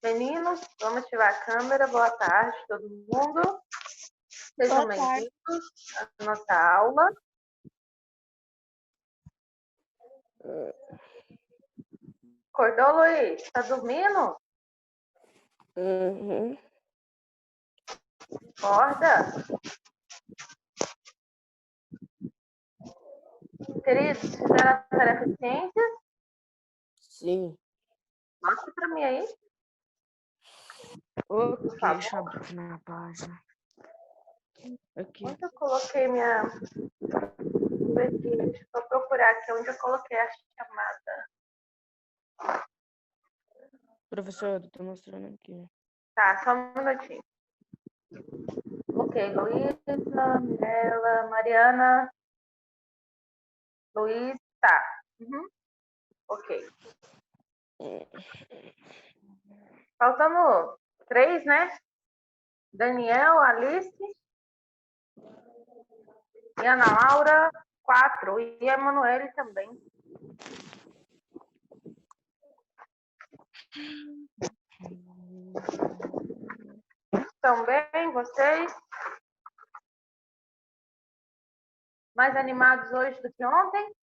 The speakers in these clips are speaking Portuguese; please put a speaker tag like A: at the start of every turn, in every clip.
A: Meninos, vamos ativar a câmera. Boa tarde, todo mundo. Sejam bem-vindos à nossa aula. Acordou, Luiz? Tá dormindo?
B: Uhum.
A: Acorda. Queridos, fizeram a tarefa de ciências?
B: Sim.
A: Mostra pra mim aí.
B: Ok, deixa eu abrir minha página. Aqui.
A: Onde eu coloquei minha... Deixa eu procurar aqui onde eu coloquei a chamada.
B: Professor, eu tô mostrando aqui.
A: Tá, só um minutinho. Ok, Luísa, Mirella, Mariana, Luiz, tá. Uhum. Ok. Faltamos 3, né? Daniel, Alice e Ana Laura, 4. E a Emanuele também. Estão bem, vocês? Mais animados hoje do que ontem?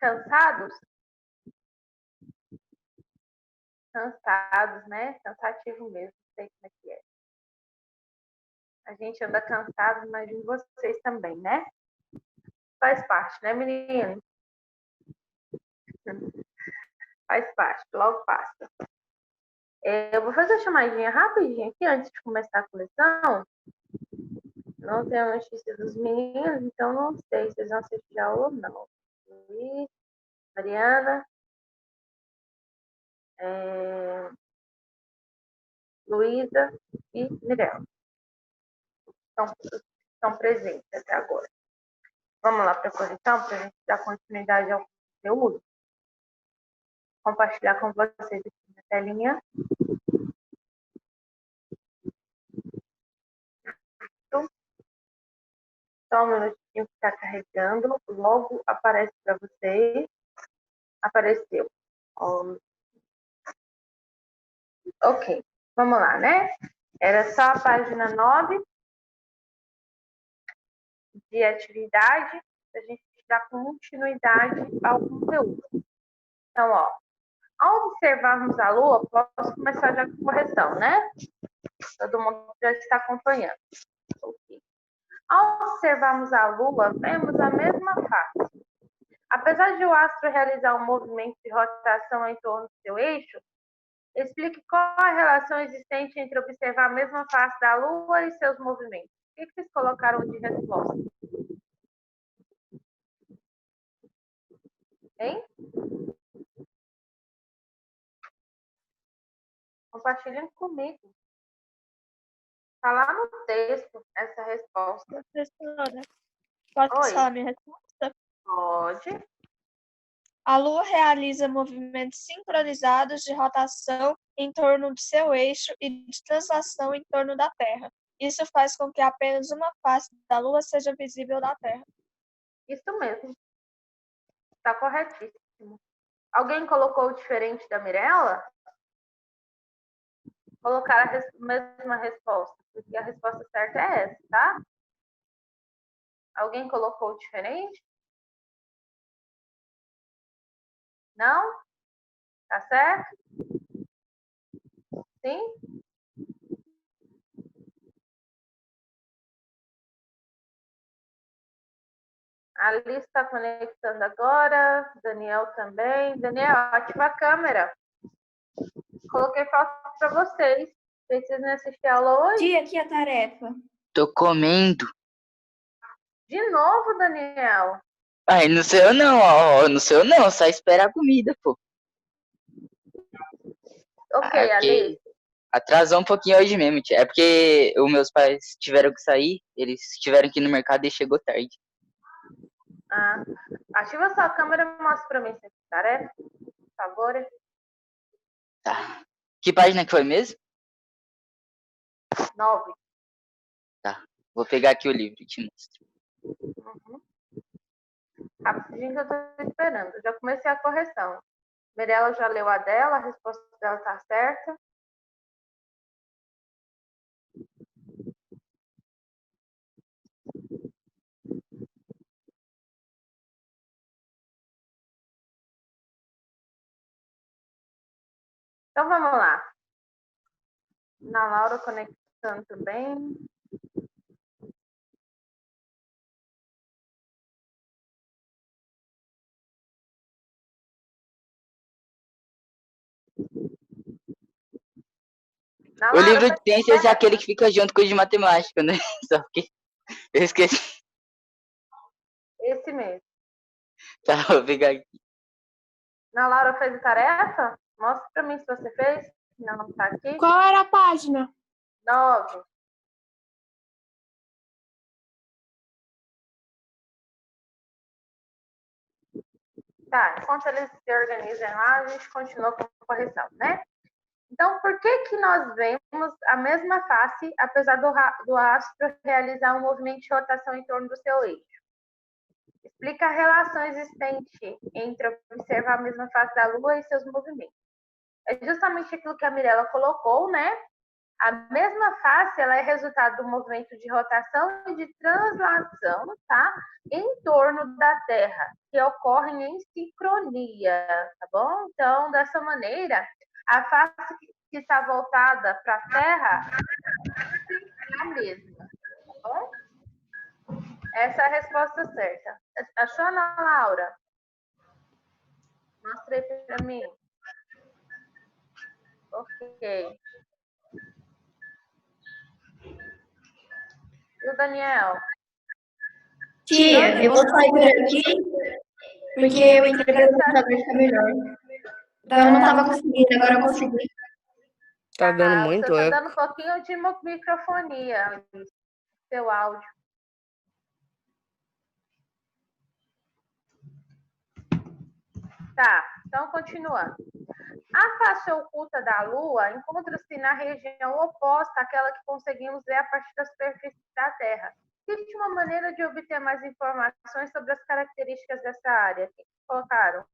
A: Cansados? Cansados, né? Cansativo mesmo, não sei como é que é. A gente anda cansado, imagino vocês também, né? Faz parte, né, menino? Faz parte, logo passa. Eu vou fazer a chamadinha rapidinho aqui antes de começar a coleção. Não tenho a notícia dos meninos, então não sei se eles vão assistir a aula ou não. Luiz, Mariana, Luísa e Mirella. Estão presentes até agora. Vamos lá para a correção, para a gente dar continuidade ao conteúdo. Compartilhar com vocês aqui na telinha. Só um minutinho que está carregando. Logo aparece para vocês. Apareceu. Ok, vamos lá, né? Era só a página 9 de atividade, para a gente dar continuidade ao conteúdo. Então, ó, ao observarmos a Lua, posso começar já com correção, né? Todo mundo já está acompanhando. Okay. Ao observarmos a Lua, vemos a mesma face. Apesar de o astro realizar um movimento de rotação em torno do seu eixo, explique qual a relação existente entre observar a mesma face da Lua e seus movimentos. O que vocês colocaram de resposta? Hein? Compartilhem comigo. Está lá no texto essa resposta.
C: Professora, posso falar minha resposta?
A: Pode.
C: A Lua realiza movimentos sincronizados de rotação em torno do seu eixo e de translação em torno da Terra. Isso faz com que apenas uma face da Lua seja visível da Terra.
A: Isso mesmo. Está corretíssimo. Alguém colocou diferente da Mirella? Colocar a mesma resposta, porque a resposta certa é essa, tá? Alguém colocou diferente? Não? Tá certo? Sim? A Alice está conectando agora. Daniel também. Daniel, ativa a câmera. Coloquei foto para vocês. Vocês não assistiram a aula hoje?
D: Tia, aqui a tarefa.
E: Tô comendo.
A: De novo, Daniel?
E: Ai, não sei eu não, ó. Não sei eu não, só espera a comida, pô.
A: Ok, Alice.
E: Atrasou um pouquinho hoje mesmo, tia. É porque os meus pais tiveram que sair, eles tiveram que ir no mercado e chegou tarde.
A: Ah, ativa sua câmera e mostra para mim essa tarefa, por favor.
E: Tá. Que página que foi mesmo?
A: 9.
E: Tá. Vou pegar aqui o livro e te mostro.
A: Uhum. Rapidinho que eu tô esperando. Já comecei a correção. Mirella já leu a dela, a resposta dela tá certa. Então vamos lá. Na Laura conectando também. Na
E: O
A: Laura,
E: livro de
A: fez
E: ciências é aquele
A: tarefa?
E: que fica junto com o de matemática, né? Só que eu esqueci.
A: Esse mesmo.
E: Tá, vou pegar aqui.
A: Na Laura fez a tarefa? Mostra pra mim se você fez. Não tá aqui.
B: Qual era a página?
A: 9. Tá, enquanto eles se organizam lá, a gente continua com a correção, né? Então, por que nós vemos a mesma face, apesar do astro realizar um movimento de rotação em torno do seu eixo? Explica a relação existente entre observar a mesma face da Lua e seus movimentos. É justamente aquilo que a Mirella colocou, né? A mesma face, ela é resultado do movimento de rotação e de translação, tá? Em torno da Terra, que ocorrem em sincronia, tá bom? Então, dessa maneira, a face que está voltada para a Terra é a mesma, tá bom? Essa é a resposta certa. Achou, Ana Laura? Mostra aí para mim. Ok. E o Daniel?
D: Tia, eu vou sair por aqui porque o entregador do computador está melhor. Então eu não estava conseguindo, agora eu consegui.
B: Tá dando
A: Você
B: muito
A: tá
B: eco.
A: dando um pouquinho de microfonia, seu áudio. Tá, então continuando. A face oculta da Lua encontra-se na região oposta àquela que conseguimos ver a partir da superfície da Terra. Existe uma maneira de obter mais informações sobre as características dessa área? O que colocaram?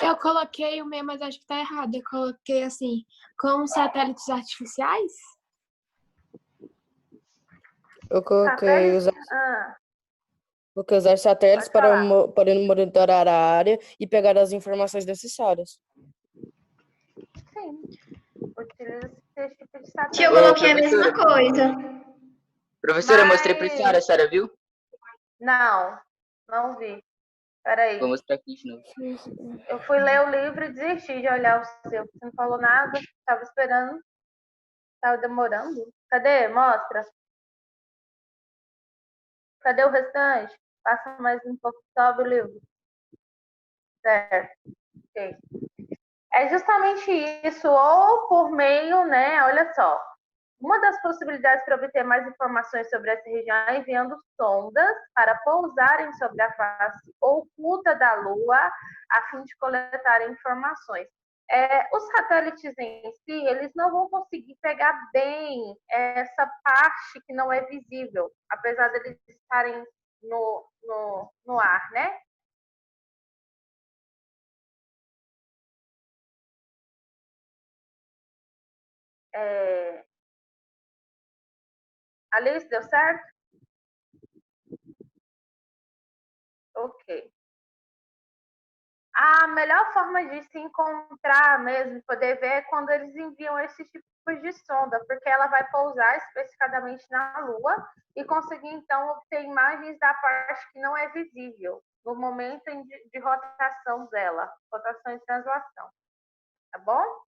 F: Eu coloquei o meu, mas acho que tá errado. Eu coloquei assim, com satélites artificiais?
B: Eu coloquei usar satélites
A: Pode falar.
B: para monitorar a área e pegar as informações necessárias.
A: Sim. Utiliza esse tipo de satélite.
D: Tia, eu coloquei a mesma coisa.
E: Professora, eu mostrei pra senhora viu?
A: Não vi. Peraí.
E: Vou mostrar aqui de novo.
A: Eu fui ler o livro e desisti de olhar o seu. Você não falou nada, estava esperando. Estava demorando. Cadê? Mostra. Cadê o restante? Passa mais um pouco, sobe o livro. Certo. Ok. É justamente isso, ou por meio, né? Olha só. Uma das possibilidades para obter mais informações sobre essa região é enviando sondas para pousarem sobre a face oculta da Lua, a fim de coletar informações. Os satélites em si, eles não vão conseguir pegar bem essa parte que não é visível, apesar de eles estarem no ar, né? Alice, deu certo? Ok. A melhor forma de se encontrar mesmo, poder ver, é quando eles enviam esses tipos de sonda, porque ela vai pousar especificadamente na Lua e conseguir, então, obter imagens da parte que não é visível, no momento de rotação dela, rotação e translação. Tá bom?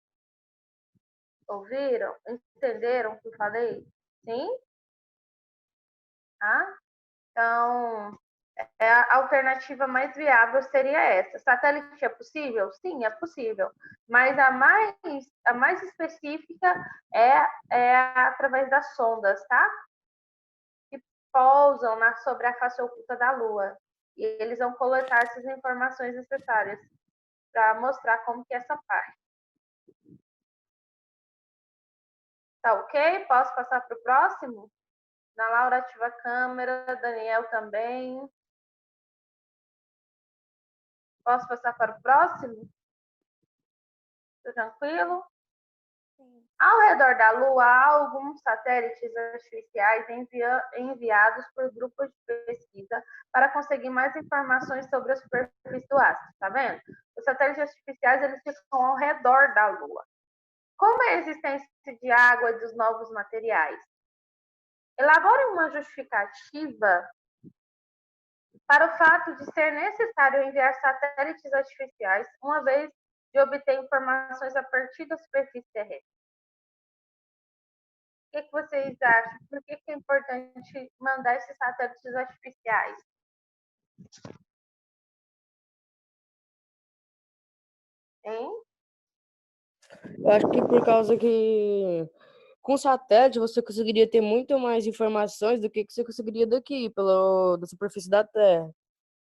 A: Ouviram? Entenderam o que eu falei? Sim? Tá? Então, a alternativa mais viável seria essa. Satélite é possível? Sim, é possível. Mas a mais específica é através das sondas, tá? Que pousam sobre a face oculta da Lua. E eles vão coletar essas informações necessárias para mostrar como que é essa parte. Tá ok? Posso passar para o próximo? Ana Laura, ativa a câmera. Daniel também. Posso passar para o próximo? Tá tranquilo?
C: Sim.
A: Ao redor da Lua, há alguns satélites artificiais enviados por grupos de pesquisa para conseguir mais informações sobre a superfície do astro, tá vendo? Os satélites artificiais, eles ficam ao redor da Lua. Como é a existência de água e dos novos materiais? Elabore uma justificativa para o fato de ser necessário enviar satélites artificiais, uma vez de obter informações a partir da superfície terrestre. O que vocês acham? Por que é importante mandar esses satélites artificiais? Hein?
B: Eu acho que por causa que com satélite você conseguiria ter muito mais informações do que você conseguiria daqui, da superfície da Terra.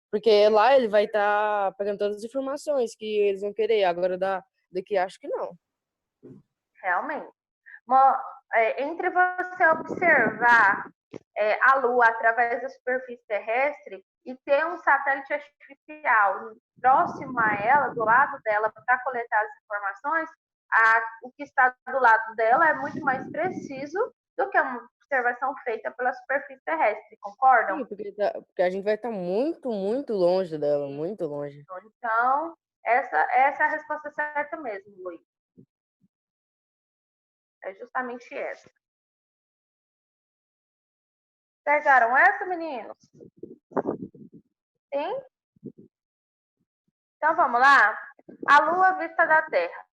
B: Porque lá ele vai estar pegando todas as informações que eles vão querer. Agora daqui acho que não.
A: Realmente. Entre você observar a Lua através da superfície terrestre e ter um satélite artificial próximo a ela, do lado dela, para coletar as informações, o que está do lado dela é muito mais preciso do que uma observação feita pela superfície terrestre, concordam?
B: Sim, porque a gente vai estar muito, muito longe dela, muito longe.
A: Então, essa é a resposta certa mesmo, Luiz. É justamente essa. Acertaram essa, meninos? Sim? Então, vamos lá? A Lua vista da Terra.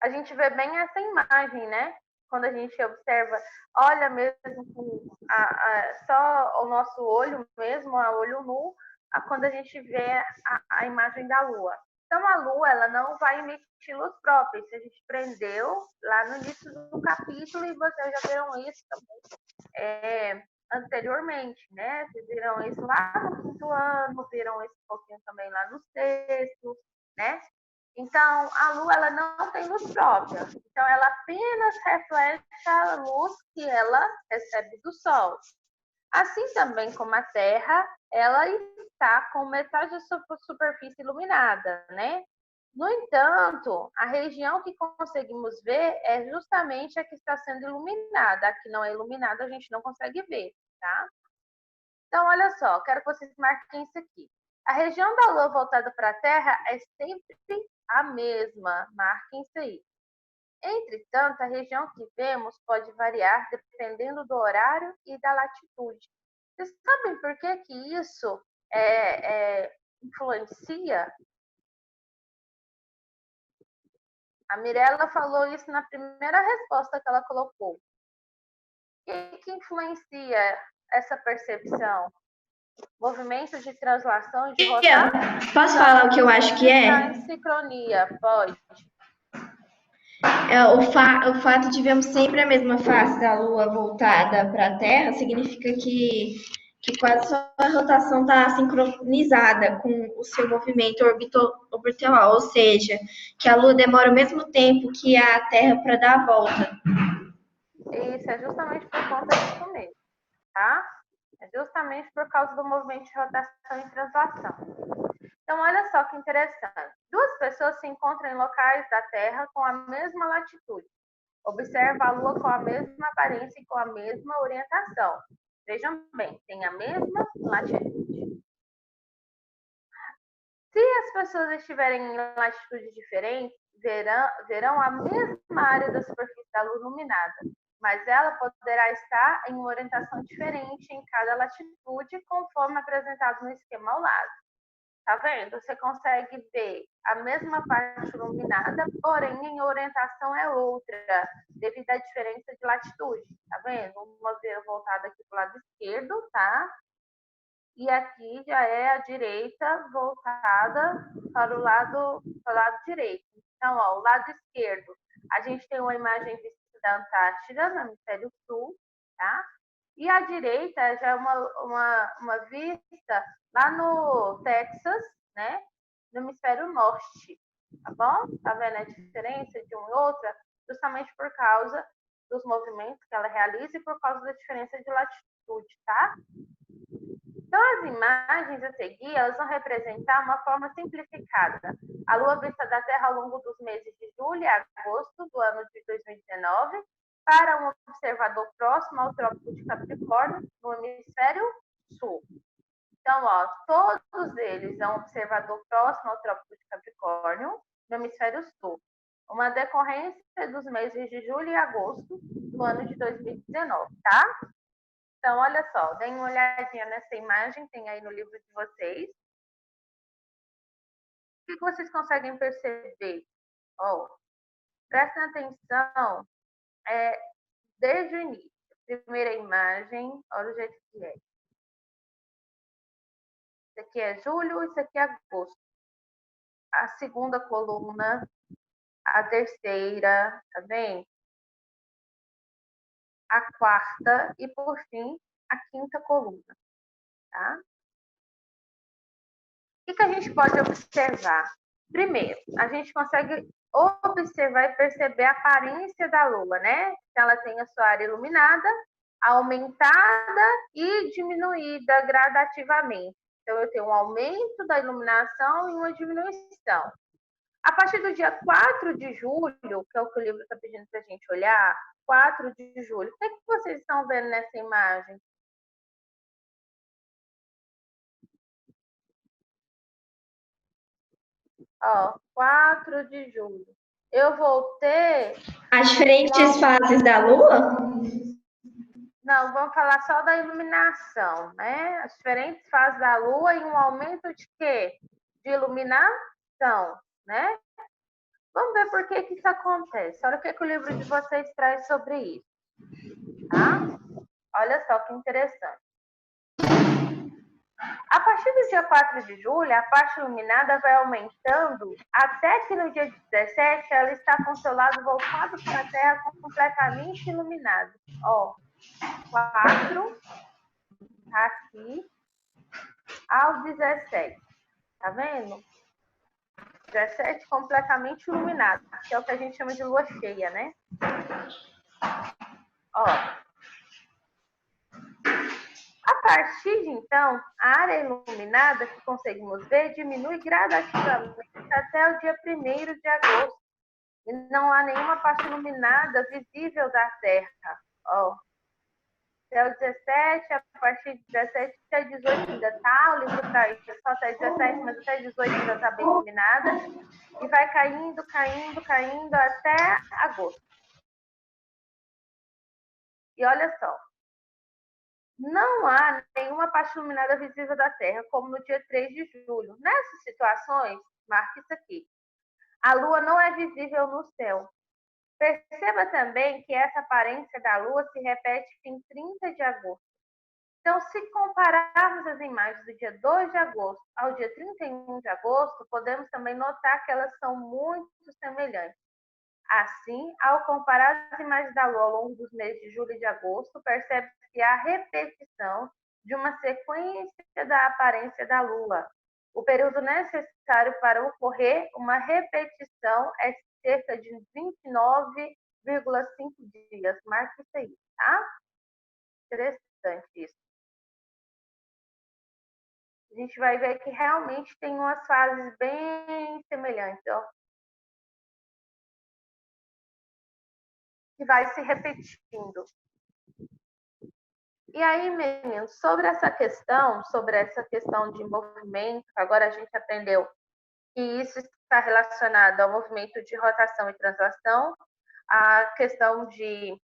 A: A gente vê bem essa imagem, né? Quando a gente observa, olha mesmo com só o nosso olho mesmo, a olho nu, quando a gente vê a imagem da Lua. Então, a Lua, ela não vai emitir luz própria. Isso a gente aprendeu lá no início do capítulo e vocês já viram isso também anteriormente, né? Vocês viram isso lá no quinto ano, viram isso um pouquinho também lá no sexto, né? Então, a Lua, ela não tem luz própria. Então, ela apenas reflete a luz que ela recebe do Sol. Assim também como a Terra, ela está com metade da sua superfície iluminada, né? No entanto, a região que conseguimos ver é justamente a que está sendo iluminada. A que não é iluminada, a gente não consegue ver, tá? Então, olha só, quero que vocês marquem isso aqui. A região da Lua voltada para a Terra é sempre a mesma. Marquem isso aí. Entretanto, a região que vemos pode variar dependendo do horário e da latitude. Vocês sabem por que isso influencia? A Mirella falou isso na primeira resposta que ela colocou. O que influencia essa percepção? Movimento de translação e de rotação?
D: Posso falar o que eu acho que é?
A: Em sincronia, pode.
D: O fato de vermos sempre a mesma face da Lua voltada para a Terra significa que quase sua rotação está sincronizada com o seu movimento orbital, ou seja, que a Lua demora o mesmo tempo que a Terra para dar a volta.
A: Isso é justamente por conta disso mesmo, tá? É justamente por causa do movimento de rotação e translação. Então, olha só que interessante. Duas pessoas se encontram em locais da Terra com a mesma latitude. Observa a Lua com a mesma aparência e com a mesma orientação. Vejam bem, tem a mesma latitude. Se as pessoas estiverem em latitudes diferentes, verão a mesma área da superfície da Lua iluminada, mas ela poderá estar em uma orientação diferente em cada latitude, conforme apresentado no esquema ao lado. Tá vendo? Você consegue ver a mesma parte iluminada, porém em orientação é outra, devido à diferença de latitude. Tá vendo? Uma voltada aqui para o lado esquerdo, tá? E aqui já é a direita voltada para o lado direito. Então, ó, o lado esquerdo, a gente tem uma imagem vista da Antártida, no hemisfério sul, tá? E a direita já é uma vista lá no Texas, né? No hemisfério norte, tá bom? Tá vendo a diferença de uma e outra? justamente por causa dos movimentos que ela realiza e por causa da diferença de latitude, tá? Então, as imagens a seguir, elas vão representar uma forma simplificada. A Lua vista da Terra ao longo dos meses de julho e agosto do ano de 2019, para um observador próximo ao Trópico de Capricórnio, no hemisfério sul. Então, ó, todos eles é um observador próximo ao Trópico de Capricórnio, no hemisfério sul. Uma decorrência dos meses de julho e agosto do ano de 2019, tá? Então, olha só, deem uma olhadinha nessa imagem, tem aí no livro de vocês. O que vocês conseguem perceber? Oh, prestem atenção desde o início. Primeira imagem, olha o jeito que é. Isso aqui é julho, isso aqui é agosto. A segunda coluna, a terceira, tá vendo? A quarta e, por fim, a quinta coluna, tá? O que a gente pode observar? Primeiro, a gente consegue observar e perceber a aparência da Lua, né? Ela tem a sua área iluminada, aumentada e diminuída gradativamente. Então, eu tenho um aumento da iluminação e uma diminuição. A partir do dia 4 de julho, que é o que o livro está pedindo para a gente olhar, 4 de julho, o que vocês estão vendo nessa imagem? Ó, 4 de julho. Eu vou ter...
D: As diferentes fases da Lua?
A: Não, vamos falar só da iluminação, né? As diferentes fases da Lua e um aumento de quê? De iluminação, né? Vamos ver por que isso acontece. Olha o que o livro de vocês traz sobre isso, tá? Olha só que interessante. A partir do dia 4 de julho, a parte iluminada vai aumentando até que no dia 17 ela está com seu lado voltado para a Terra completamente iluminado. Ó, 4 aqui ao 17. Tá vendo? 17 completamente iluminado, que é o que a gente chama de lua cheia, né? Ó. A partir de então, a área iluminada que conseguimos ver diminui gradativamente até o dia 1º de agosto. E não há nenhuma parte iluminada visível da Terra. Ó. Até o 17, a partir de 17 até 18 ainda tá, o livro traz só até 17, mas até 18 ainda está bem iluminada. E vai caindo, caindo, caindo até agosto. E olha só, não há nenhuma parte iluminada visível da Terra, como no dia 3 de julho. Nessas situações, marque isso aqui. A Lua não é visível no céu. Perceba também que essa aparência da Lua se repete em 30 de agosto. Então, se compararmos as imagens do dia 2 de agosto ao dia 31 de agosto, podemos também notar que elas são muito semelhantes. Assim, ao comparar as imagens da Lua ao longo dos meses de julho e de agosto, percebe-se que há repetição de uma sequência da aparência da Lua. O período necessário para ocorrer uma repetição é cerca de 29,5 dias. Marque isso aí, tá? Interessante isso. A gente vai ver que realmente tem umas fases bem semelhantes, ó. Que vai se repetindo. E aí, meninos, sobre essa questão de movimento, agora a gente aprendeu que isso está relacionado ao movimento de rotação e translação, a questão de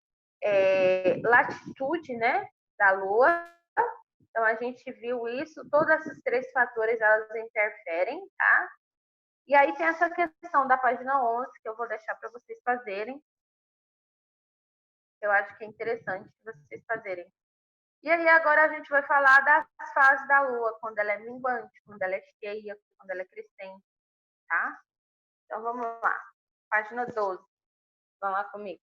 A: latitude, né, da Lua. Então, a gente viu isso, todos esses 3 fatores, elas interferem, tá? E aí tem essa questão da página 11, que eu vou deixar para vocês fazerem. Eu acho que é interessante vocês fazerem. E aí agora a gente vai falar das fases da Lua, quando ela é minguante, quando ela é cheia, quando ela é crescente, tá? Então vamos lá. Página 12. Vamos lá comigo.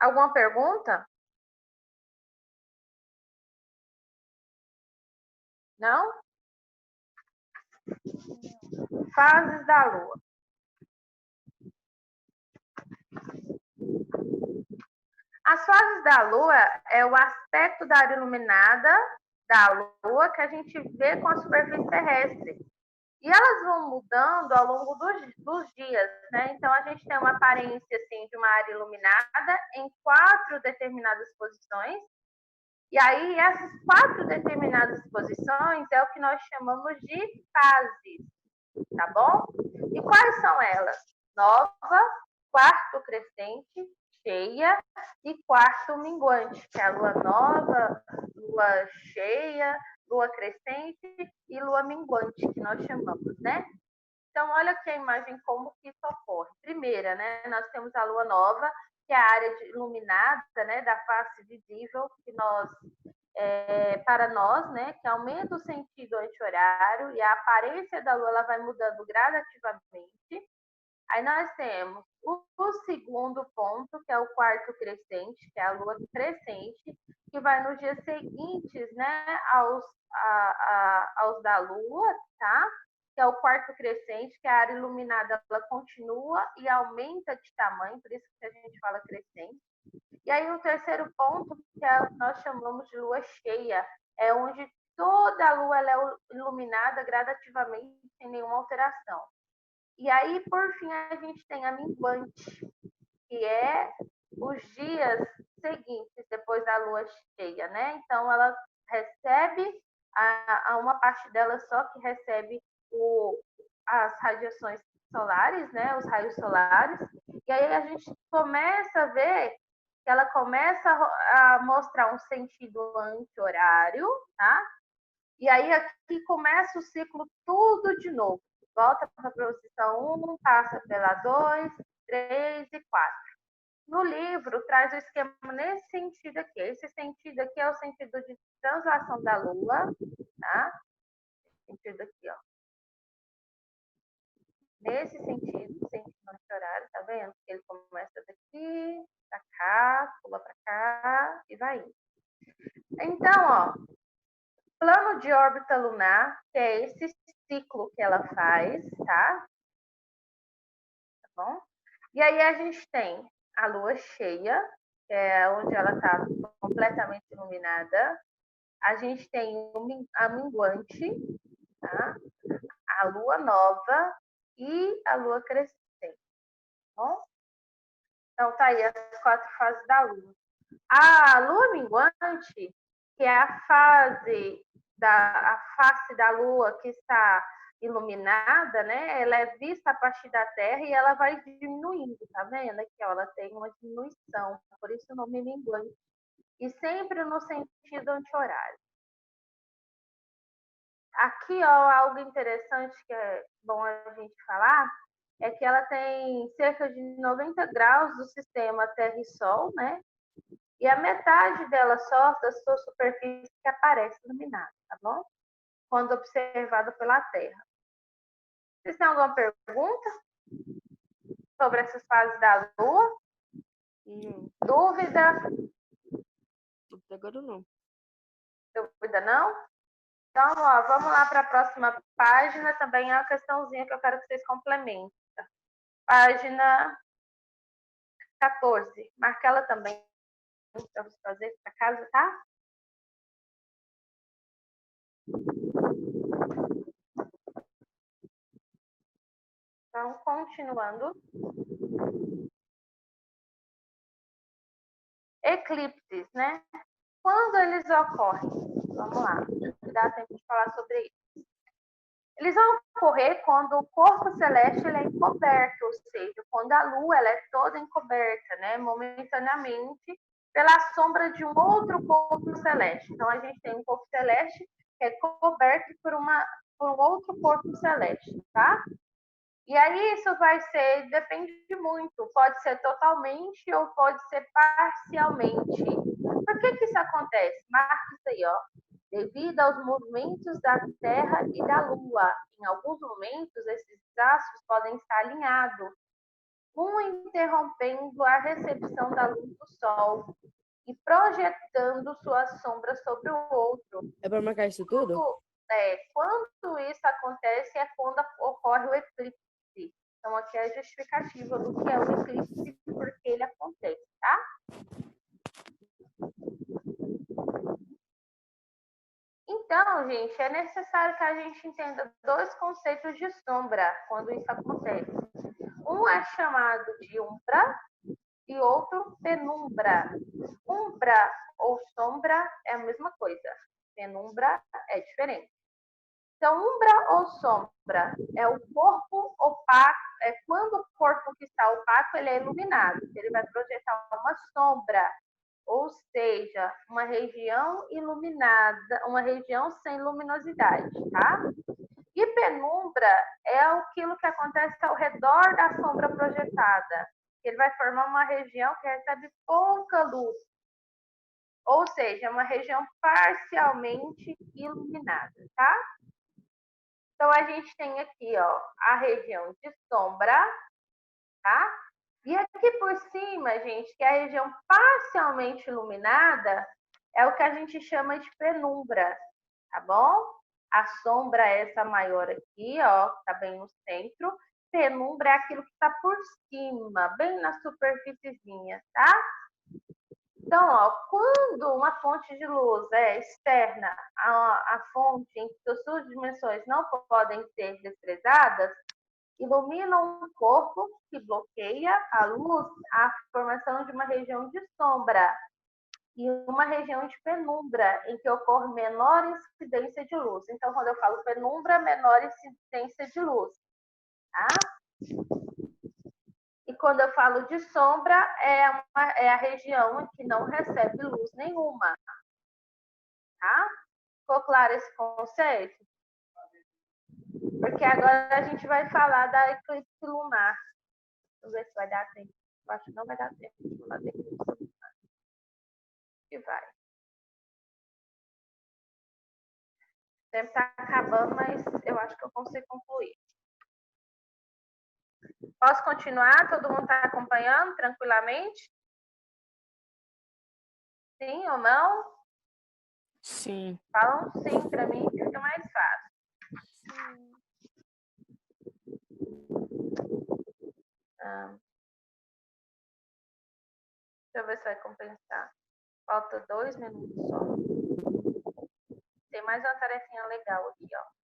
A: Alguma pergunta? Não? Fases da Lua. As fases da Lua é o aspecto da área iluminada da Lua que a gente vê com a superfície terrestre. E elas vão mudando ao longo dos dias, né? Então, a gente tem uma aparência assim, de uma área iluminada em 4 determinadas posições. E aí, essas 4 determinadas posições é o que nós chamamos de fases, tá bom? E quais são elas? Nova, quarto crescente, cheia e quarto minguante, que é a lua nova, lua cheia, lua crescente e lua minguante, que nós chamamos, né? Então, olha aqui a imagem como que isso ocorre. Primeira, né, nós temos a lua nova, que é a área iluminada, né, da face visível, que nós, para nós, né, que aumenta o sentido anti-horário e a aparência da lua ela vai mudando gradativamente. Aí nós temos o segundo ponto, que é o quarto crescente, que é a lua crescente, que vai nos dias seguintes, né, aos da lua, tá? Que é o quarto crescente, que a área iluminada ela continua e aumenta de tamanho, por isso que a gente fala crescente. E aí o terceiro ponto, que é o que nós chamamos de lua cheia, é onde toda a lua ela é iluminada gradativamente, sem nenhuma alteração. E aí, por fim, a gente tem a minguante, que é os dias seguintes, depois da lua cheia, né? Então, ela recebe, uma parte dela só que recebe as radiações solares, né? Os raios solares. E aí a gente começa a ver que ela começa a mostrar um sentido anti-horário, tá? E aí aqui começa o ciclo tudo de novo. Volta para a posição 1, passa pela 2, 3 e 4. No livro, traz o esquema nesse sentido aqui. Esse sentido aqui é o sentido de translação da Lua, tá? Sentido aqui, ó. Nesse sentido anti-horário, tá vendo? Ele começa daqui, pra cá, pula pra cá e vai indo. Então, ó, plano de órbita lunar, que é esse ciclo que ela faz, tá? Tá bom? E aí a gente tem a lua cheia, que é onde ela está completamente iluminada. A gente tem a minguante, tá? A lua nova e a lua crescente. Tá bom? Então, tá aí as 4 fases da lua. A lua minguante, que é a face da lua que está iluminada, né? Ela é vista a partir da Terra e ela vai diminuindo, tá vendo? Aqui, ó, ela tem uma diminuição, por isso o nome minguante. E sempre no sentido anti-horário. Aqui, ó, algo interessante que é bom a gente falar é que ela tem cerca de 90 graus do sistema Terra e Sol, né? E a metade dela só da sua superfície que aparece iluminada, tá bom? Quando observada pela Terra. Vocês têm alguma pergunta sobre essas fases da Lua?
B: Não,
A: Dúvida?
B: agora não.
A: Dúvida não? Então, ó, vamos lá para a próxima página. Também é uma questãozinha que eu quero que vocês complementem. Página 14. Marca ela também para você fazer para casa, tá? Então, continuando. Eclipses, né? Quando eles ocorrem? Vamos lá, dá tempo de falar sobre isso. Eles vão ocorrer quando o corpo celeste ele é encoberto, ou seja, quando a Lua ela é toda encoberta, né? Momentaneamente, pela sombra de um outro corpo celeste. Então, a gente tem um corpo celeste que é coberto por um outro corpo celeste, tá? E aí isso depende muito, pode ser totalmente ou pode ser parcialmente. Por que isso acontece? Marca isso aí, ó. Devido aos movimentos da Terra e da Lua. Em alguns momentos, esses astros podem estar alinhados, um interrompendo a recepção da luz do Sol e projetando sua sombra sobre o outro.
B: É para marcar isso tudo?
A: quando isso acontece é quando ocorre o eclipse. Então, aqui é a justificativa do que é o eclipse, porque ele acontece, tá? Então, gente, é necessário que a gente entenda dois conceitos de sombra quando isso acontece. Um é chamado de umbra e outro penumbra. Umbra ou sombra é a mesma coisa. Penumbra é diferente. Então, umbra ou sombra é o corpo opaco, é quando o corpo que está opaco ele é iluminado. Ele vai projetar uma sombra, ou seja, uma região iluminada, uma região sem luminosidade, tá? E penumbra é aquilo que acontece ao redor da sombra projetada. Ele vai formar uma região que recebe pouca luz, ou seja, uma região parcialmente iluminada, tá? Então, a gente tem aqui, ó, a região de sombra, tá? E aqui por cima, gente, que é a região parcialmente iluminada, é o que a gente chama de penumbra, tá bom? A sombra é essa maior aqui, ó, tá bem no centro. Penumbra é aquilo que tá por cima, bem na superfíciezinha, tá? Então, ó, quando uma fonte de luz é externa à fonte em que suas dimensões não podem ser desprezadas, ilumina um corpo que bloqueia a luz, a formação de uma região de sombra e uma região de penumbra, em que ocorre menor incidência de luz. Então, quando eu falo penumbra, menor incidência de luz, tá? E quando eu falo de sombra, é a região em que não recebe luz nenhuma, tá? Ficou claro esse conceito? Porque agora a gente vai falar da eclipse lunar. Vamos ver se vai dar tempo. Eu acho que não vai dar tempo de falar da eclipse lunar. E vai. O tempo está acabando, mas eu acho que eu consigo concluir. Posso continuar? Todo mundo está acompanhando tranquilamente? Sim ou não?
B: Sim.
A: Falam sim para mim, fica mais fácil. Deixa eu ver se vai compensar. Falta 2 minutos só. Tem mais uma tarefinha legal aqui, ó.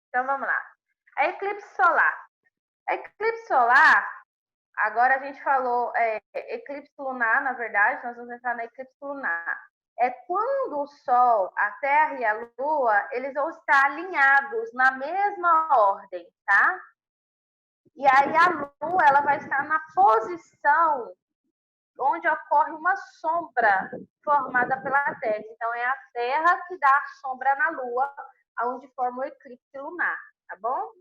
A: Então, vamos lá. A eclipse solar. A eclipse solar, agora a gente falou eclipse lunar, na verdade, nós vamos entrar na eclipse lunar. É quando o Sol, a Terra e a Lua, eles vão estar alinhados na mesma ordem, tá? E aí a Lua, ela vai estar na posição onde ocorre uma sombra formada pela Terra. Então, é a Terra que dá a sombra na Lua, onde forma o eclipse lunar, tá bom?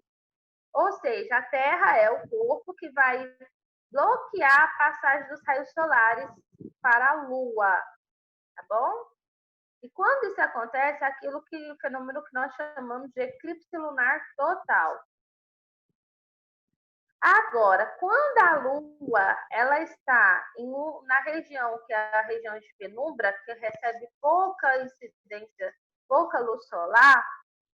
A: Ou seja, a Terra é o corpo que vai bloquear a passagem dos raios solares para a Lua, tá bom? E quando isso acontece, é o fenômeno que nós chamamos de eclipse lunar total. Agora, quando a Lua ela está na região que é a região de penumbra, que recebe pouca incidência, pouca luz solar,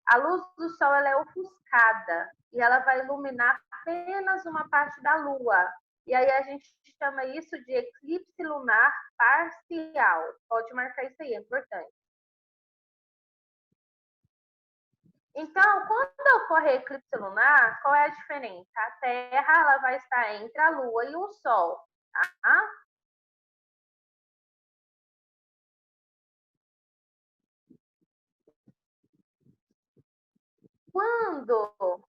A: a luz do Sol ela é ofuscada e ela vai iluminar apenas uma parte da Lua. E aí a gente chama isso de eclipse lunar parcial. Pode marcar isso aí, é importante. Então, quando ocorrer eclipse lunar, qual é a diferença? A Terra ela vai estar entre a Lua e o Sol, tá? Quando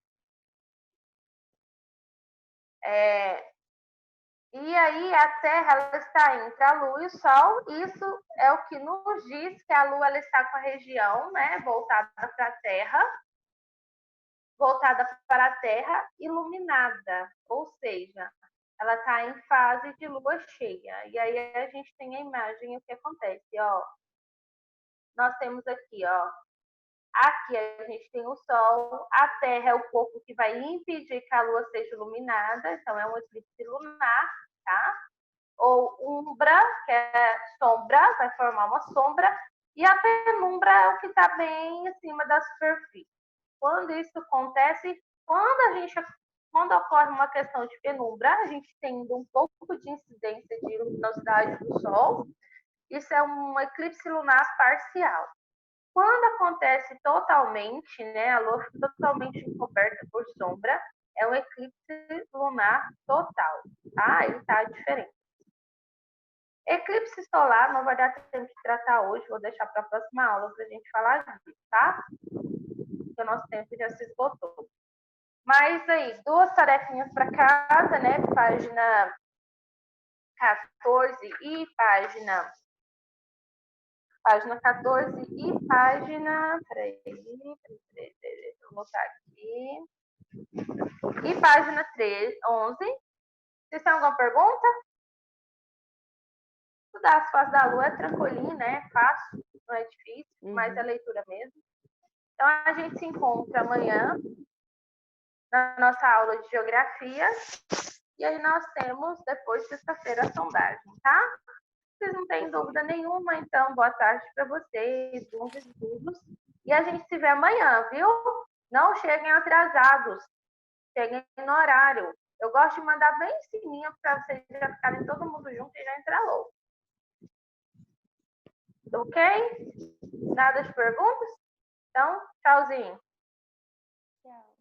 A: e aí a Terra ela está entre a Lua e o Sol, isso é o que nos diz que a Lua ela está com a região, né, voltada para a Terra, iluminada, ou seja, ela está em fase de lua cheia. E aí a gente tem a imagem, o que acontece, ó. Nós temos aqui, ó, aqui a gente tem o Sol, a Terra é o corpo que vai impedir que a Lua seja iluminada, então é um eclipse lunar, tá? Ou umbra, que é sombra, vai formar uma sombra, E a penumbra é o que está bem acima da superfície. Quando isso acontece, quando ocorre uma questão de penumbra, a gente tem um pouco de incidência de luminosidade do Sol. Isso é um eclipse lunar parcial. Quando acontece totalmente, né, a Lua fica totalmente encoberta por sombra, é um eclipse lunar total, tá? Aí tá a diferença. Eclipse solar não vai dar tempo de tratar hoje, vou deixar para a próxima aula para a gente falar disso, tá? Porque o nosso tempo já se esgotou. Mas aí, 2 tarefinhas para casa, né? Página 14 e página 14 e página. Peraí, deixa eu botar aqui. E página 11. Vocês têm alguma pergunta? Estudar as fases da Lua é tranquilinho, né? Fácil, não é difícil, mas é leitura mesmo. Então, a gente se encontra amanhã na nossa aula de geografia. E aí nós temos, depois, sexta-feira, a sondagem, tá? Vocês não têm dúvida nenhuma, então, boa tarde para vocês, bons estudos. E a gente se vê amanhã, viu? Não cheguem atrasados, cheguem no horário. Eu gosto de mandar bem em cima para vocês já ficarem todo mundo junto e já entrar logo. Ok? Nada de perguntas? Então, tchauzinho.
D: Tchau.